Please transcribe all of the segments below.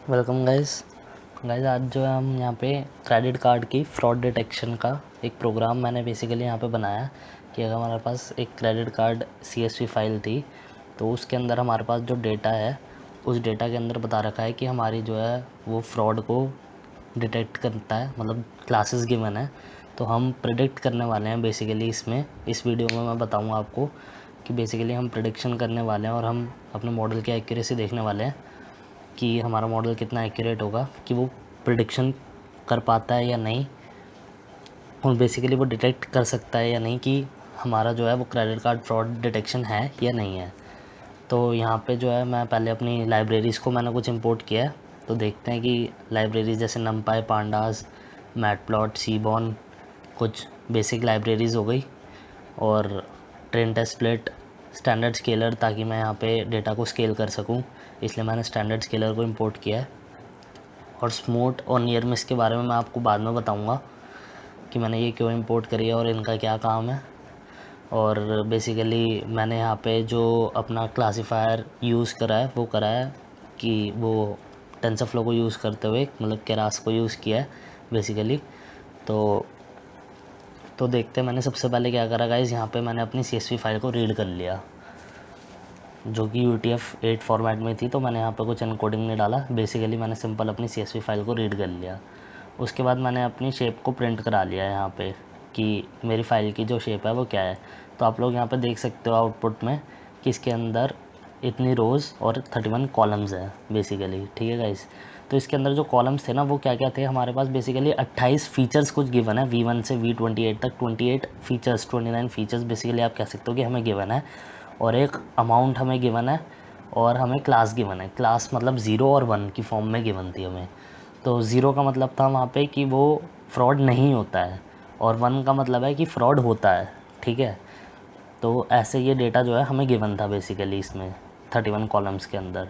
Welcome guys. आज जो है हम यहाँ पे क्रेडिट कार्ड की फ्रॉड डिटेक्शन का एक प्रोग्राम मैंने बेसिकली यहाँ पे बनाया कि अगर हमारे पास एक क्रेडिट कार्ड CSV फाइल थी तो उसके अंदर हमारे पास जो डेटा है उस डेटा के अंदर बता रखा है कि हमारी जो है वो फ्रॉड को डिटेक्ट करता है, मतलब क्लासेस गिवन है। तो हम प्रिडिक्ट करने वाले हैं बेसिकली इसमें, इस वीडियो में मैं बताऊँगा आपको कि बेसिकली हम प्रिडिक्शन करने वाले हैं और हम अपने मॉडल की एक्यूरेसी देखने वाले हैं कि हमारा मॉडल कितना एक्यूरेट होगा, कि वो प्रिडिक्शन कर पाता है या नहीं, और बेसिकली वो डिटेक्ट कर सकता है या नहीं कि हमारा जो है वो क्रेडिट कार्ड फ्रॉड डिटेक्शन है या नहीं है। तो यहाँ पे जो है मैं पहले अपनी लाइब्रेरीज़ को मैंने कुछ इंपोर्ट किया है। तो देखते हैं कि लाइब्रेरीज जैसे नमपाई, पांडास, मैटप्लॉट, सीबॉन, कुछ बेसिक लाइब्रेरीज़ हो गई, और train test split, standard scaler, ताकि मैं यहाँ पे डेटा को स्केल कर सकूँ, इसलिए मैंने स्टैंडर्ड स्केलर को इंपोर्ट किया है। और स्मूट और नियर मिस के बारे में मैं आपको बाद में बताऊँगा कि मैंने ये क्यों इंपोर्ट करी है और इनका क्या काम है। और बेसिकली मैंने यहाँ पे जो अपना क्लासीफायर यूज़ करा है वो करा है कि वो टेंसरफ्लो को यूज़ करते हुए, मतलब केरास को यूज़ किया है बेसिकली। तो देखते हैं, मैंने सबसे पहले क्या करा गाइस, यहाँ पे मैंने अपनी CSV फाइल को रीड कर लिया जो कि UTF-8 फॉर्मेट में थी। तो मैंने यहाँ पे कुछ एनकोडिंग नहीं डाला, बेसिकली मैंने सिंपल अपनी CSV फाइल को रीड कर लिया। उसके बाद मैंने अपनी शेप को प्रिंट करा लिया यहाँ पे कि मेरी फ़ाइल की जो शेप है वो क्या है। तो आप लोग यहाँ पे देख सकते हो आउटपुट में कि इसके अंदर इतनी रोज़ और 31 कॉलम्स हैं बेसिकली, ठीक है गाइस। तो इसके अंदर जो कॉलम्स थे ना वो क्या क्या थे, हमारे पास बेसिकली 28 फीचर्स कुछ गिवन है, V1 से V28 तक 28 फीचर्स, 29 फीचर्स बेसिकली आप कह सकते हो कि हमें गिवन है। और एक अमाउंट हमें गिवन है, और हमें क्लास गिवन है। क्लास मतलब 0 और 1 की फॉर्म में गिवन थी हमें। तो 0 का मतलब था वहाँ पे कि वो फ्रॉड नहीं होता है, और 1 का मतलब है कि फ्रॉड होता है, ठीक है। तो ऐसे ये डेटा जो है हमें गिवन था बेसिकली इसमें 31 कॉलम्स के अंदर।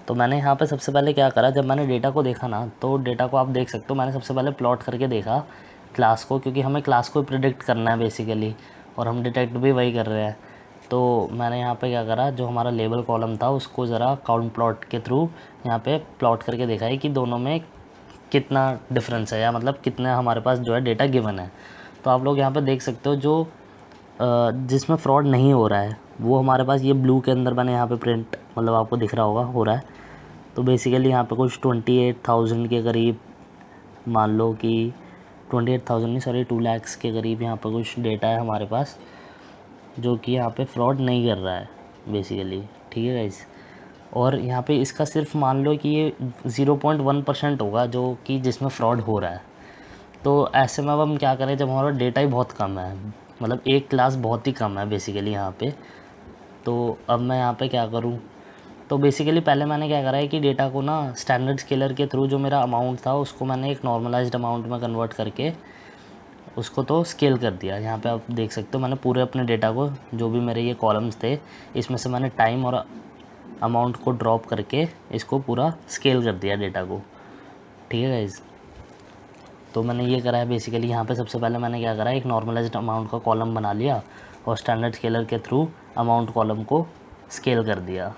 तो मैंने यहाँ पे सबसे पहले क्या करा, जब मैंने डेटा को देखा ना, तो डेटा को आप देख सकते हो, मैंने सबसे पहले प्लॉट करके देखा क्लास को, क्योंकि हमें क्लास को प्रिडिक्ट करना है बेसिकली, और हम डिटेक्ट भी वही कर रहे हैं। तो मैंने यहाँ पे क्या करा, जो हमारा लेबल कॉलम था उसको ज़रा काउंट प्लॉट के थ्रू यहाँ पे प्लॉट करके देखा है कि दोनों में कितना डिफरेंस है, या मतलब कितना हमारे पास जो है डेटा गिवन है। तो आप लोग यहाँ पे देख सकते हो जो जिसमें फ्रॉड नहीं हो रहा है वो हमारे पास ये ब्लू के अंदर मैंने यहाँ पे प्रिंट, मतलब आपको दिख रहा होगा हो रहा है। तो बेसिकली यहाँ पे कुछ 28,000 के करीब, मान लो कि 28,000 नहीं, सॉरी 2 लाख के करीब यहाँ पे कुछ डेटा है हमारे पास जो कि यहाँ पे फ्रॉड नहीं कर रहा है बेसिकली, ठीक है गाइस। और यहाँ पे इसका सिर्फ मान लो कि ये 0.1% होगा जो कि जिसमें फ्रॉड हो रहा है। तो ऐसे में अब हम क्या करें जब हमारा डेटा ही बहुत कम है, मतलब एक क्लास बहुत ही कम है बेसिकली यहाँ पे। तो अब मैं यहाँ पे क्या करूँ, तो बेसिकली पहले मैंने क्या करा है कि डेटा को ना स्टैंडर्ड स्केलर के थ्रू जो मेरा अमाउंट था उसको मैंने एक नॉर्मलाइज्ड अमाउंट में कन्वर्ट करके उसको तो स्केल कर दिया। यहाँ पे आप देख सकते हो मैंने पूरे अपने डेटा को, जो भी मेरे ये कॉलम्स थे, इसमें से मैंने टाइम और अमाउंट को ड्रॉप करके इसको पूरा स्केल कर दिया डेटा को, ठीक है गाइज़। तो मैंने ये करा है बेसिकली, यहाँ पे सबसे पहले मैंने क्या करा, एक नॉर्मलाइज्ड अमाउंट का कॉलम बना लिया और स्टैंडर्ड स्केलर के थ्रू अमाउंट कॉलम को स्केल कर दिया,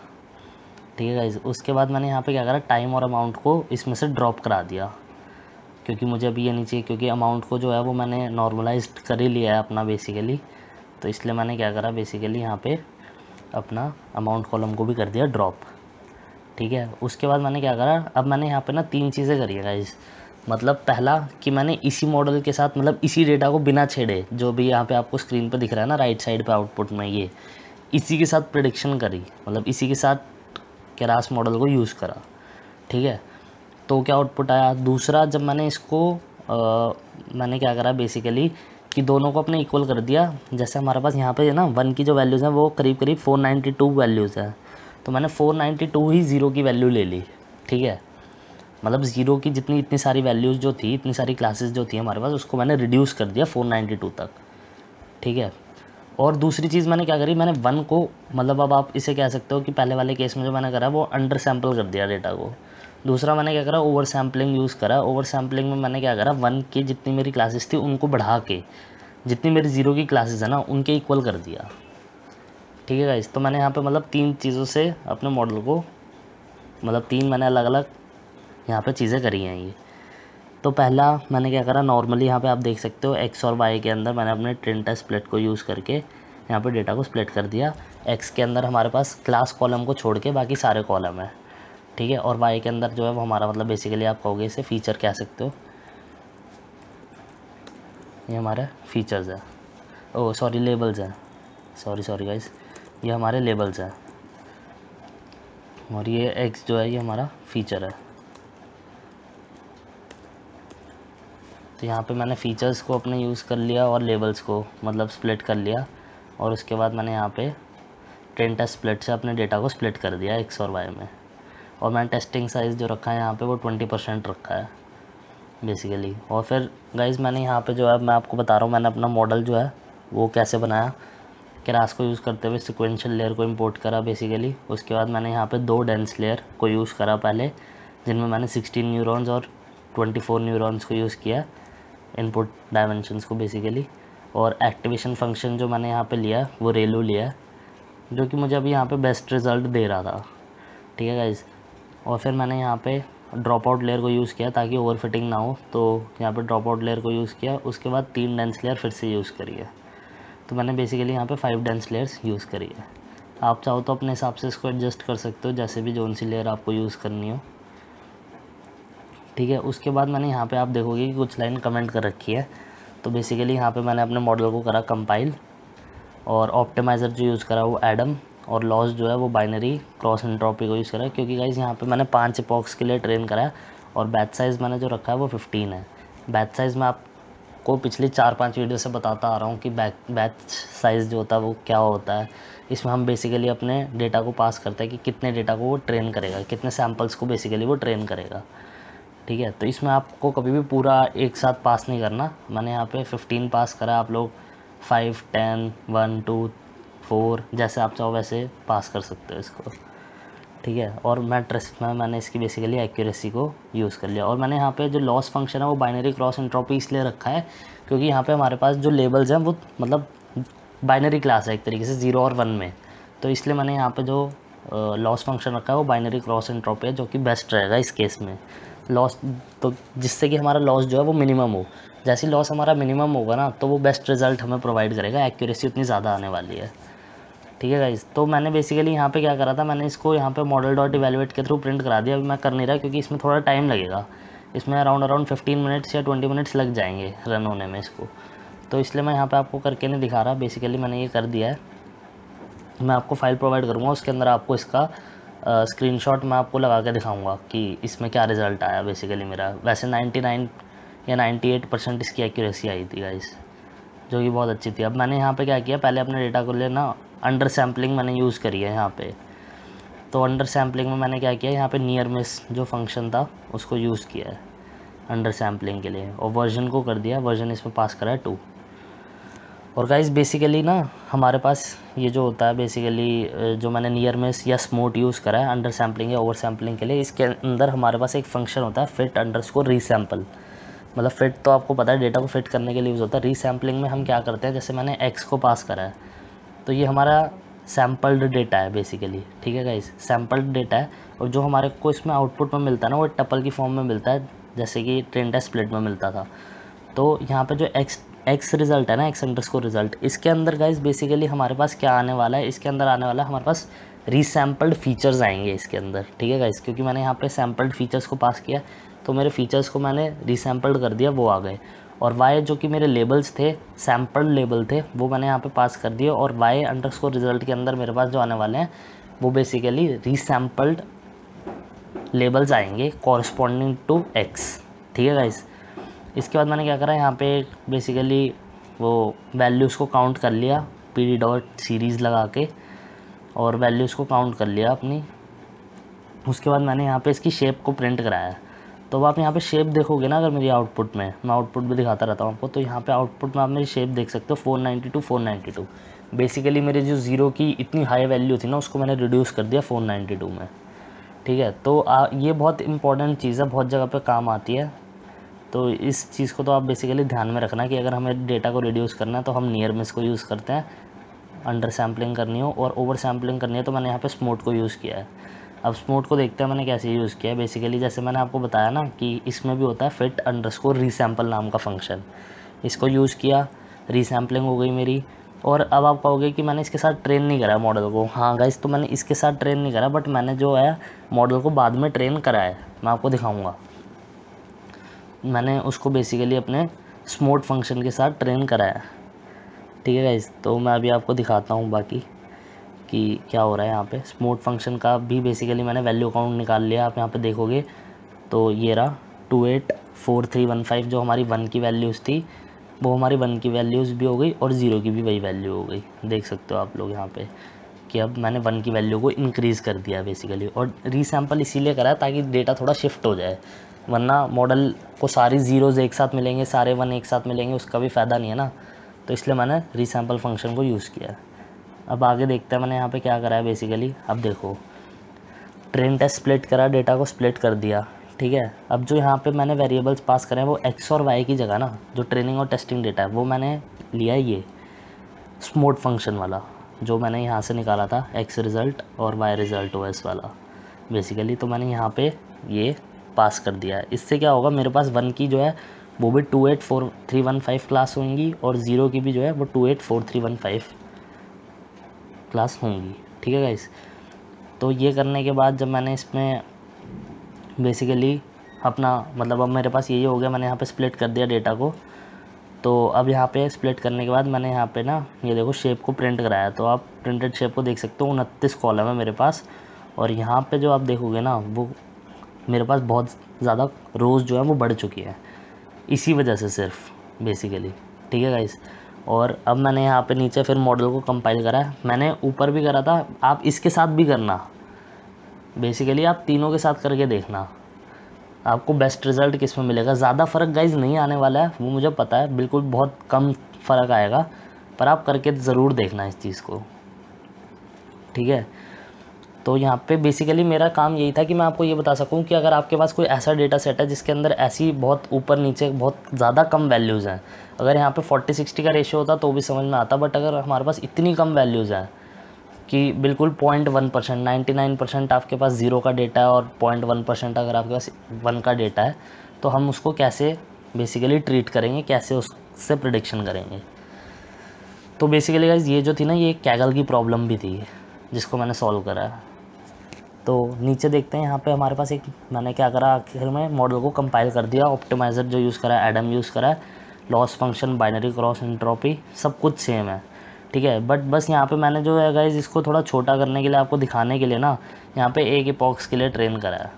ठीक है गाइज़। उसके बाद मैंने यहाँ पे क्या करा, टाइम और अमाउंट को इसमें से ड्रॉप करा दिया, क्योंकि मुझे अभी ये नहीं चाहिए, क्योंकि अमाउंट को जो है वो मैंने नॉर्मलाइज्ड कर ही लिया है अपना बेसिकली। तो इसलिए मैंने क्या करा बेसिकली यहाँ पे अपना अमाउंट कॉलम को भी कर दिया ड्रॉप, ठीक है। उसके बाद मैंने क्या करा, अब मैंने यहाँ पे ना 3 चीज़ें करी है गाइस। मतलब पहला कि मैंने इसी मॉडल के साथ, मतलब इसी डेटा को बिना छेड़े, जो भी यहाँ पे आपको स्क्रीन पे दिख रहा है ना राइट साइड पे आउटपुट में, ये इसी के साथ प्रिडिक्शन करी, मतलब इसी के साथ केरास मॉडल को यूज़ करा, ठीक है। तो क्या आउटपुट आया। दूसरा, जब मैंने इसको मैंने क्या करा बेसिकली कि दोनों को अपने इक्वल कर दिया। जैसे हमारे पास यहाँ पे ना 1 की जो वैल्यूज़ हैं वो करीब करीब 492 वैल्यूज़ हैं, तो मैंने 492 ही 0 की वैल्यू ले ली, ठीक है। मतलब 0 की जितनी इतनी सारी वैल्यूज़ जो थी, इतनी सारी क्लासेस जो थी हमारे पास, उसको मैंने रिड्यूस कर दिया 492 तक, ठीक है। और दूसरी चीज़ मैंने क्या करी, मैंने 1 को, मतलब अब आप इसे कह सकते हो कि पहले वाले केस में जो मैंने करा वो अंडर सैम्पल कर दिया डेटा को। दूसरा मैंने क्या करा, ओवर सैम्पलिंग यूज़ करा। ओवर सैम्पलिंग में मैंने क्या करा, 1 की जितनी मेरी क्लासेस थी उनको बढ़ा के जितनी मेरी 0 की क्लासेस है ना उनके इक्वल कर दिया, ठीक है गाइस। तो मैंने यहाँ पे मतलब 3 चीज़ों से अपने मॉडल को, मतलब 3 मैंने अलग अलग यहाँ पे चीज़ें करी हैं ये। तो पहला मैंने क्या करा, नॉर्मली यहाँ पे आप देख सकते हो एक्स और वाई के अंदर मैंने अपने ट्रिन स्प्लिट को यूज़ करके यहाँ पे डेटा को स्प्लिट कर दिया। एक्स के अंदर हमारे पास क्लास कॉलम को छोड़ के बाकी सारे कॉलम है, ठीक है। और वाई के अंदर जो है वो हमारा मतलब बेसिकली आप कहोगे इसे फीचर कह सकते हो, ये हमारे फीचर्स है, ओह सॉरी लेबल्स हैं, सॉरी गाइस, ये हमारे लेबल्स हैं और ये एक्स जो है ये हमारा फीचर है। तो यहाँ पे मैंने फ़ीचर्स को अपने यूज़ कर लिया और लेबल्स को मतलब स्प्लिट कर लिया, और उसके बाद मैंने यहाँ पे ट्रेन टेस्ट स्प्लिट से अपने डेटा को स्प्लिट कर दिया एक्स और वाई में। और मैंने टेस्टिंग साइज़ जो रखा है यहाँ पे वो 20% रखा है बेसिकली। और फिर गाइज़ मैंने यहाँ पे जो है मैं आपको बता रहा हूँ मैंने अपना मॉडल जो है वो कैसे बनाया। क्लास को यूज़ करते हुए सिक्वेंशियल लेयर को इंपोर्ट करा बेसिकली। उसके बाद मैंने यहाँ पे 2 डेंस लेयर को यूज़ करा पहले, जिनमें मैंने 16 न्यूरॉन्स और 24 न्यूरॉन्स को यूज़ किया इनपुट डायमेंशंस को बेसिकली। और एक्टिवेशन फंक्शन जो मैंने यहाँ पे लिया वो रेलू लिया, जो कि मुझे अभी यहाँ पे बेस्ट रिज़ल्ट दे रहा था, ठीक है गाइज़। और फिर मैंने यहाँ पे ड्रॉप आउट लेयर को यूज़ किया ताकि ओवर फिटिंग ना हो, तो यहाँ पे ड्रॉप आउट लेयर को यूज़ किया। उसके बाद 3 डेंस लेयर फिर से यूज़ करी है, तो मैंने बेसिकली यहाँ पे 5 डेंस लेयर्स यूज़ करी है। आप चाहो तो अपने हिसाब से इसको एडजस्ट कर सकते हो, जैसे भी जोन सी लेयर आपको यूज़ करनी हो, ठीक है। उसके बाद मैंने यहाँ पे आप देखोगे कि कुछ लाइन कमेंट कर रखी है। तो बेसिकली यहाँ पे मैंने अपने मॉडल को करा कंपाइल, और ऑप्टिमाइज़र जो यूज़ करा वो एडम, और लॉस जो है वो बाइनरी क्रॉस एंट्रोपी को यूज़ करा, क्योंकि गाइज़ यहाँ पे मैंने 5 इपॉक्स के लिए ट्रेन करा है और बैच साइज़ मैंने जो रखा है वो 15 है। बैच साइज़ मैं आपको पिछली 4-5 वीडियो से बताता आ रहा हूँ कि बैच साइज़ जो होता है वो क्या होता है। इसमें हम बेसिकली अपने डेटा को पास करते हैं कि कितने डेटा को वो ट्रेन करेगा, कितने सैम्पल्स को बेसिकली वो ट्रेन करेगा, ठीक है। तो इसमें आपको कभी भी पूरा एक साथ पास नहीं करना। मैंने यहाँ पे 15 पास करा, आप लोग 5, 10, 1, 2, 4 जैसे आप चाहो वैसे पास कर सकते हो इसको, ठीक है। और मैंने इसकी बेसिकली एक्यूरेसी को यूज़ कर लिया। और मैंने यहाँ पे जो लॉस फंक्शन है वो बाइनरी क्रॉस एंट्रोपी इसलिए रखा है क्योंकि यहाँ पे हमारे पास जो लेबल्स हैं वो मतलब बाइनरी क्लास है एक तरीके से 0 और 1 में, तो इसलिए मैंने यहाँ पे जो लॉस फंक्शन रखा है वो बाइनरी क्रॉस एंट्रोपी है, जो कि बेस्ट रहेगा इस केस में। लॉस तो जिससे कि हमारा लॉस जो है वो मिनिमम हो, जैसे लॉस हमारा मिनिमम होगा ना तो वो बेस्ट रिज़ल्ट हमें प्रोवाइड करेगा, एक्यूरेसी उतनी ज़्यादा आने वाली है, ठीक है गाइस। तो मैंने बेसिकली यहाँ पे क्या करा था, मैंने इसको यहाँ पे मॉडल डॉट इवैल्यूएट के थ्रू प्रिंट करा दिया। अभी मैं कर नहीं रहा क्योंकि इसमें थोड़ा टाइम लगेगा, इसमें अराउंड 15 मिनट्स या 20 मिनट्स लग जाएंगे रन होने में इसको, तो इसलिए मैं यहाँ पे आपको करके नहीं दिखा रहा। बेसिकली मैंने ये कर दिया है, मैं आपको फाइल प्रोवाइड करूँगा, उसके अंदर आपको इसका स्क्रीनशॉट मैं आपको लगा के दिखाऊंगा कि इसमें क्या रिज़ल्ट आया बेसिकली मेरा। वैसे 99 या 98% इसकी एक्यूरेसी आई थी गाइस, जो कि बहुत अच्छी थी। अब मैंने यहाँ पे क्या किया, पहले अपने डेटा को लेना अंडर सैम्पलिंग मैंने यूज़ करी है यहाँ पे। तो अंडर सैम्पलिंग में मैंने क्या किया, यहाँ पे नियर मिस जो फंक्शन था उसको यूज़ किया है अंडर सैम्पलिंग के लिए, और वर्जन को कर दिया, वर्जन इसमें पास करा है 2। और गाइस बेसिकली ना हमारे पास ये जो होता है बेसिकली जो मैंने नियर मिस या स्मूट यूज़ करा है अंडर सैम्पलिंग या ओवर सैम्पलिंग के लिए, इसके अंदर हमारे पास एक फंक्शन होता है फिट अंडरस्कोर रीसैम्पल। मतलब फिट तो आपको पता है डेटा को फिट करने के लिए यूज़ होता है। रीसैम्पलिंग में हम क्या करते हैं, जैसे मैंने एक्स को पास करा है तो ये हमारा सैम्पल्ड डेटा है बेसिकली, ठीक है गाइस, सैम्पल्ड डेटा है। और जो हमारे को इसमें आउटपुट में मिलता है ना वो टपल की फॉर्म में मिलता है, जैसे कि ट्रेन टेस्ट स्प्लिट में मिलता था। तो यहाँ पे जो एक्स रिज़ल्ट है ना, एक्स अंडरस्कोर रिज़ल्ट, इसके अंदर गाइस बेसिकली हमारे पास क्या आने वाला है, इसके अंदर आने वाला है हमारे पास रीसैम्पल्ड फीचर्स आएंगे इसके अंदर, ठीक है गाइस। क्योंकि मैंने यहाँ पे सैम्पल्ड फीचर्स को पास किया तो मेरे फीचर्स को मैंने रीसैम्पल्ड कर दिया, वो आ गए। और वाई जो कि मेरे लेबल्स थे, सैम्पल्ड लेबल थे, वो मैंने यहाँ पे पास कर दिए। और वाई अंडरस्कोर रिज़ल्ट के अंदर मेरे पास जो आने वाले हैं वो बेसिकली रीसैम्पल्ड लेबल्स आएंगे कॉरस्पॉन्डिंग टू एक्स, ठीक है गाइस। इसके बाद मैंने क्या करा, यहाँ पे बेसिकली वो वैल्यूज़ को काउंट कर लिया पी डॉट सीरीज़ लगा के, और वैल्यूज़ को काउंट कर लिया अपनी। उसके बाद मैंने यहाँ पे इसकी शेप को प्रिंट कराया। तो अब आप यहाँ पे शेप देखोगे ना, अगर मेरी आउटपुट में, मैं आउटपुट भी दिखाता रहता हूँ आपको, तो यहाँ पे आउटपुट में आप मेरी शेप देख सकते हो 492 492। बेसिकली मेरे जो ज़ीरो की इतनी हाई वैल्यू थी ना उसको मैंने रिड्यूस कर दिया 492 में, ठीक है। तो ये बहुत इंपॉर्टेंट चीज़ है, बहुत जगह पे काम आती है। तो इस चीज़ को तो आप बेसिकली ध्यान में रखना कि अगर हमें डेटा को रिड्यूस करना है तो हम नियर मिस को यूज़ करते हैं, अंडर सैम्पलिंग करनी हो और ओवर सैम्पलिंग करनी है तो मैंने यहाँ पे स्मूथ को यूज़ किया है। अब स्मूथ को देखते हैं मैंने कैसे यूज़ किया है। बेसिकली जैसे मैंने आपको बताया ना कि इसमें भी होता है फिट अंडरस्कोर रीसैम्पल नाम का फंक्शन, इसको यूज़ किया, रीसैम्पलिंग हो गई मेरी। और अब आप कहोगे कि मैंने इसके साथ ट्रेन नहीं करा मॉडल को। हाँ गाइस, तो मैंने इसके साथ ट्रेन नहीं करा, बट मैंने जो है मॉडल को बाद में ट्रेन करा है, मैं आपको दिखाऊंगा। मैंने उसको बेसिकली अपने स्मूथ फंक्शन के साथ ट्रेन करा है, ठीक है गाइस। तो मैं अभी आपको दिखाता हूँ बाकी कि क्या हो रहा है यहाँ पे। स्मूथ फंक्शन का भी बेसिकली मैंने वैल्यू काउंट निकाल लिया, आप यहाँ पे देखोगे तो ये रहा 284315 जो हमारी 1 की वैल्यूज़ थी, वो हमारी 1 की वैल्यूज़ भी हो गई और 0 की भी वही वैल्यू हो गई। देख सकते हो आप लोग यहाँ पे कि अब मैंने 1 की वैल्यू को इंक्रीज़ कर दिया बेसिकली। और रीसैम्पल इसीलिए करा है ताकि डेटा थोड़ा शिफ्ट हो जाए, वरना मॉडल को सारी ज़ीरोज़ एक साथ मिलेंगे, सारे 1 एक साथ मिलेंगे, उसका भी फ़ायदा नहीं है ना। तो इसलिए मैंने रीसैम्पल फंक्शन को यूज़ किया। अब आगे देखते हैं मैंने यहाँ पे क्या करा है बेसिकली। अब देखो, ट्रेन टेस्ट स्प्लिट करा, डेटा को स्प्लिट कर दिया, ठीक है। अब जो यहाँ पे मैंने वेरिएबल्स पास करे हैं वो एक्स और वाई की जगह ना, जो ट्रेनिंग और टेस्टिंग डेटा है वो मैंने लिया है ये स्मूथ फंक्शन वाला, जो मैंने यहाँ से निकाला था एक्स रिज़ल्ट और वाई रिज़ल्ट ओएस वाला बेसिकली। तो मैंने यहाँ पे ये पास कर दिया है। इससे क्या होगा, मेरे पास 1 की जो है वो भी 284315 क्लास होंगी और 0 की भी जो है वो 284315 क्लास होंगी, ठीक है गाइस। तो ये करने के बाद जब मैंने इसमें बेसिकली अपना मतलब अब मेरे पास यही हो गया, मैंने यहाँ पे स्प्लिट कर दिया डेटा को। तो अब यहाँ पे स्प्लिट करने के बाद मैंने यहाँ पे ना ये देखो शेप को प्रिंट कराया, तो आप प्रिंटेड शेप को देख सकते हो 29 कॉलम है मेरे पास। और यहाँ पे जो आप देखोगे ना वो मेरे पास बहुत ज़्यादा रोज़ जो है वो बढ़ चुकी है इसी वजह से सिर्फ बेसिकली, ठीक है गाइस। और अब मैंने यहाँ पे नीचे फिर मॉडल को कंपाइल करा है, मैंने ऊपर भी करा था, आप इसके साथ भी करना बेसिकली, आप तीनों के साथ करके देखना आपको बेस्ट रिज़ल्ट किस में मिलेगा। ज़्यादा फ़र्क गाइज नहीं आने वाला है, वो मुझे पता है, बिल्कुल बहुत कम फ़र्क आएगा, पर आप करके ज़रूर देखना इस चीज़ को, ठीक है। तो यहाँ पे बेसिकली मेरा काम यही था कि मैं आपको ये बता सकूँ कि अगर आपके पास कोई ऐसा डेटा सेट है जिसके अंदर ऐसी बहुत ऊपर नीचे बहुत ज़्यादा कम वैल्यूज़ हैं, अगर यहाँ पे 40-60 का रेशियो होता तो भी समझ में आता, बट अगर हमारे पास इतनी कम वैल्यूज़ हैं कि बिल्कुल 0.1%, 99% आपके पास 0 का डेटा है और 0.1% अगर आपके पास 1 का डेटा है, तो हम उसको कैसे बेसिकली ट्रीट करेंगे, कैसे उससे प्रिडिक्शन करेंगे। तो बेसिकली गाइस ये जो थी ना, ये कैगल की प्रॉब्लम भी थी जिसको मैंने सॉल्व करा। तो नीचे देखते हैं यहाँ पे हमारे पास एक मैंने क्या करा, आखिर में मॉडल को कंपाइल कर दिया, ऑप्टिमाइज़र जो यूज़ करा है एडम यूज़ करा है, loss function, binary cross entropy सब कुछ सेम है, ठीक है। बट बस यहाँ पे मैंने जो है गाइस इसको थोड़ा छोटा करने के लिए, आपको दिखाने के लिए ना, यहाँ पे एक इपॉक्स के लिए ट्रेन करा है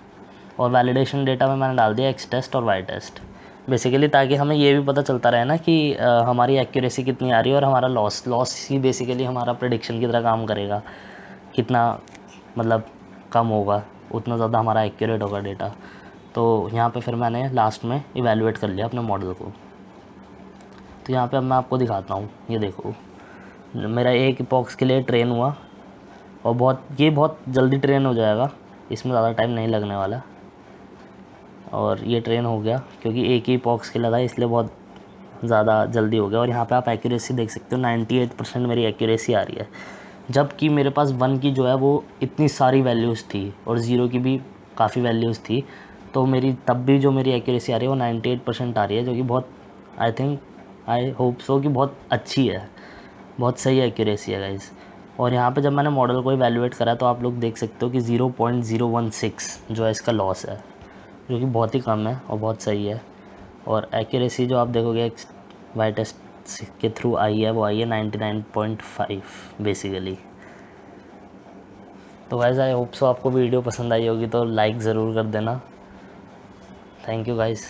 और वैलिडेशन डेटा में मैंने डाल दिया एक्स टेस्ट और वाई टेस्ट बेसिकली, ताकि हमें ये भी पता चलता रहे ना कि हमारी एक्यूरेसी कितनी आ रही है और हमारा लॉस ही बेसिकली हमारा प्रेडिक्शन की तरह काम करेगा, कितना मतलब कम होगा उतना ज़्यादा हमारा एक्यूरेट होगा डेटा। तो यहाँ पे फिर मैंने लास्ट में इवैल्यूएट कर लिया अपने मॉडल को। तो यहाँ पे अब मैं आपको दिखाता हूँ, ये देखो मेरा एक इपॉक्स के लिए ट्रेन हुआ और बहुत जल्दी ट्रेन हो जाएगा, इसमें ज़्यादा टाइम नहीं लगने वाला। और ये ट्रेन हो गया क्योंकि एक ही इपॉक्स के लिए था, इसलिए बहुत ज़्यादा जल्दी हो गया। और यहाँ पे आप एक्यूरेसी देख सकते हो 98% मेरी एक्यूरेसी आ रही है, जबकि मेरे पास 1 की जो है वो इतनी सारी वैल्यूज़ थी और 0 की भी काफ़ी वैल्यूज़ थी। तो मेरी तब भी जो मेरी एक्यूरेसी आ रही है वो 98% आ रही है, जो कि बहुत आई होप सो कि बहुत अच्छी है, बहुत सही एक्यूरेसी है गाइस। और यहाँ पे जब मैंने मॉडल को इवैल्यूएट करा तो आप लोग देख सकते हो कि 0.016 जो है इसका लॉस है, जो कि बहुत ही कम है और बहुत सही है। और एक्यूरेसी जो आप देखोगे वाई टेस्ट के थ्रू आई है वो आई है 99.5 बेसिकली। तो गाइस आई होप सो आपको वीडियो पसंद आई होगी, तो लाइक ज़रूर कर देना। Thank you guys.